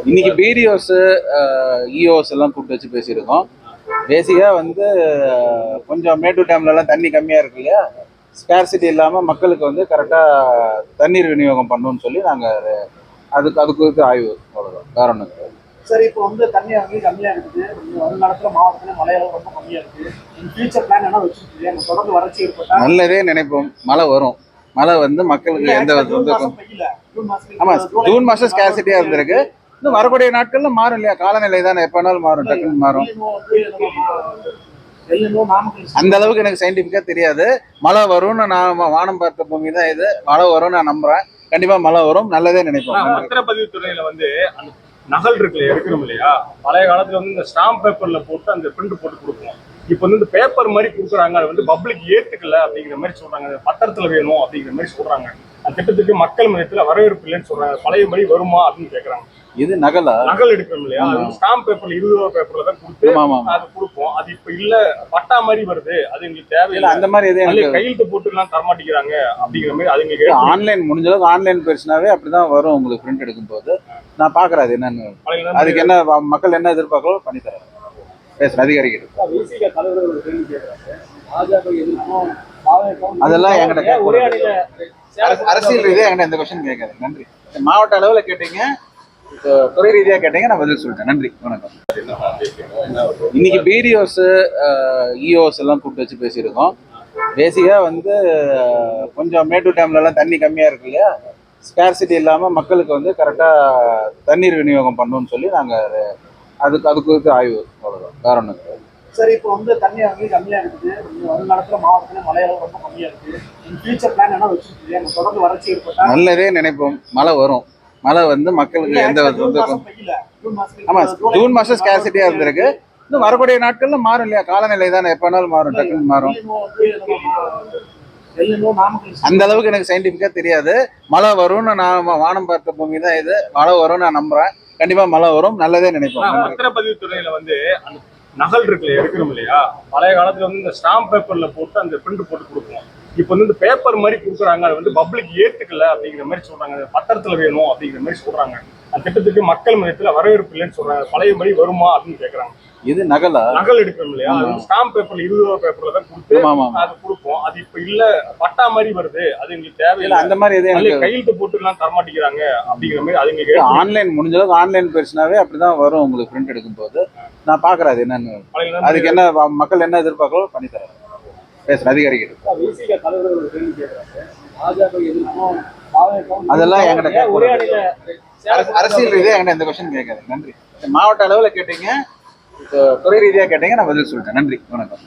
இன்னைக்கு பிடிஓஸ் இஓஸ் எல்லாம் கூப்பிட்டு வச்சு பேசியிருக்கோம். பேசிக்காக வந்து கொஞ்சம் மேட்டூர் டேம்லலாம் தண்ணி கம்மியாக இருக்கு இல்லையா, ஸ்கேர்சிட்டி இல்லாமல் மக்களுக்கு வந்து கரெக்டாக தண்ணீர் விநியோகம் பண்ணணும்னு சொல்லி நாங்கள் அது குறித்து ஆய்வு, அவ்வளோதான், வேற ஒன்றும் கிடையாது. சரி, இப்போ வந்து தண்ணி வந்து கம்மியாக இருக்குது. வருங்காலத்தில் மாவட்டத்தில் மழையளவு ரொம்ப கம்மியாக இருக்குது. ஃபியூச்சர் பிளான் என்ன வச்சுருக்கீங்க? தொடர்ந்து வறட்சி ஏற்பட்டால் நல்லதே நினைப்போம். மழை வரும். மழை வந்து மக்களுக்கு எந்த ஆமாம், ஜூன் மாதம் ஸ்கேர்சிட்டியாக இருந்திருக்கு. இன்னும் வரக்கூடிய நாட்கள்ல மாறும் இல்லையா, காலநிலை தானே, எப்போ வேணாலும் மாறும், டக்குன்னு மாறும். அந்த அளவுக்கு எனக்கு சயின்டிஃபிக்கா தெரியாது. மழை வரும்னு நான் வானம் பார்த்த பூமி தான் இது. மழை வரும்னு நான் நம்புறேன். கண்டிப்பா மழை வரும், நல்லதே நினைப்போம். பத்திரப்பதிவு துறையில வந்து அந்த நகல் இருக்குல்ல, எடுக்கணும் இல்லையா, பழைய காலத்துல வந்து இந்த ஸ்டாம்ப் பேப்பர்ல போட்டு அந்த பிரிண்ட் போட்டு கொடுப்போம். இப்போ வந்து இந்த பேப்பர் மாதிரி கொடுக்குறாங்க, அது வந்து பப்ளிக் ஏத்துக்கல அப்படிங்கிற மாதிரி சொல்றாங்க. பத்திரத்துல வேணும் அப்படிங்கிற மாதிரி சொல்றாங்க. அந்த திட்டத்துக்கு மக்கள் மத்தியத்துல வரவேற்பு இல்லைன்னு சொல்றாங்க. பழைய மாதிரி வருமா அப்படின்னு கேட்கறாங்க. இது நகல் எடுக்கணும் இல்லையா, ஸ்டாம்ப் பேப்பர்ல 20 ரூபா பேப்பர்ல தான் கொடுத்து அது கொடுப்போம். அது இப்ப இல்ல, பட்டா மாதிரி வருது, அது எங்களுக்கு தேவையில்லை. அந்த மாதிரி எதுவும் கையெழுத்து போட்டு எல்லாம் தரமாட்டேங்கிறாங்க அப்படிங்கிற மாதிரி. அது எங்களுக்கு ஆன்லைன் முடிஞ்ச அளவுக்கு ஆன்லைன் பேசினாவே அப்படிதான் வரும். உங்களுக்கு பிரிண்ட் எடுக்கும் போது நான் பாக்குறேன் அது என்னன்னு, அதுக்கு என்ன மக்கள் என்ன எதிர்பார்க்கலோ பண்ணி தரேன். பேசுறேன் அதிகாரிகள். அதெல்லாம் என்கிட்ட அரசியல் ரீதியா என்கிட்ட இந்த கொஸ்டின் கேட்காது. நன்றி. மாவட்ட அளவுல கேட்டீங்க, துறை ரீதியாக கேட்டீங்க, நான் பதில் சொல்லிட்டேன். நன்றி, வணக்கம். இன்னைக்கு பிடிஓஸ் இஓஸ் எல்லாம் கூப்பிட்டு வச்சு பேசியிருக்கோம். பேசிக்காக வந்து கொஞ்சம் மேட்டூர் டேம்லலாம் தண்ணி கம்மியாக இருக்கு இல்லையா, ஸ்கேர்சிட்டி இல்லாமல் மக்களுக்கு வந்து கரெக்டாக தண்ணீர் விநியோகம் பண்ணணும்னு சொல்லி நாங்கள் அது குறித்து ஆய்வு, அவ்வளோதான், வேற ஒன்றும் கிடையாது. சரி, இப்போ வந்து தண்ணி வந்து கம்மியாக இருக்குது. வருங்காலத்தில் மாவட்டத்தில் மழையளவு ரொம்ப கம்மியாக இருக்குது. ஃபியூச்சர் பிளான் என்ன வச்சுருக்கீங்க? தொடர்ந்து வறட்சி ஏற்பட்டால் நல்லதே நினைப்போம். மழை வரும். மழை வந்து மக்களுக்கு எந்த ஆமா, ஜூன் மாசம் ஸ்கேர்சிட்டியா இருந்திருக்கு. இன்னும் வரக்கூடிய நாட்கள்ல மாறும் இல்லையா, காலநிலை தானே, எப்ப வேணாலும் மாறும், டக்குன்னு மாறும். அந்த அளவுக்கு எனக்கு சயின்டிஃபிக்கா தெரியாது. மழை வரும்னு நான் வானம் பார்த்த பூமி தான் இது. மழை வரும்னு நான் நம்புறேன். கண்டிப்பா மழை வரும், நல்லதே நினைப்போம். பத்திரப்பதிவு துறையில வந்து அந்த நகல் இருக்குல்ல, எடுக்கணும் இல்லையா, பழைய காலத்துல வந்து இந்த ஸ்டாம்ப் பேப்பர்ல போட்டு அந்த பிரிண்ட் போட்டு கொடுப்போம். இப்போ வந்து இந்த பேப்பர் மாதிரி கொடுக்குறாங்க, அது வந்து பப்ளிக் ஏத்துக்கல அப்படிங்கிற மாதிரி சொல்றாங்க. பத்திரத்துல வேணும் அப்படிங்கிற மாதிரி சொல்றாங்க. அந்த திட்டத்துக்கு மக்கள் மத்தியத்துல வரவேற்பு இல்லைன்னு சொல்றாங்க. பழைய மாதிரி வருமா அப்படின்னு கேட்கறாங்க. இது நகல் எடுக்கணும் இல்லையா, ஸ்டாம்ப் பேப்பர்ல 20 ரூபா பேப்பர்ல தான் கொடுத்து அது கொடுப்போம். அது இப்ப இல்ல, பட்டா மாதிரி வருது, அது எங்களுக்கு தேவையில்லை. அந்த மாதிரி எதுவும் கையெழுத்து போட்டு எல்லாம் தரமாட்டேங்கிறாங்க அப்படிங்கிற மாதிரி. அது எங்களுக்கு ஆன்லைன் முடிஞ்ச அளவுக்கு ஆன்லைன் பேசினாவே அப்படிதான் வரும். உங்களுக்கு பிரிண்ட் எடுக்கும் போது நான் பாக்குறேன் அது என்னன்னு, அதுக்கு என்ன மக்கள் என்ன எதிர்பார்க்கலோ பண்ணி தரேன். பேசுறேன் அதிகாரிகள். அதெல்லாம் என்கிட்ட அரசியல் ரீதியா என்கிட்ட இந்த கொஸ்டின் கேட்காது. நன்றி. மாவட்ட அளவுல கேட்டீங்க, துறை ரீதியா கேட்டீங்க, நான் பதில் சொல்லிட்டேன். நன்றி, வணக்கம்.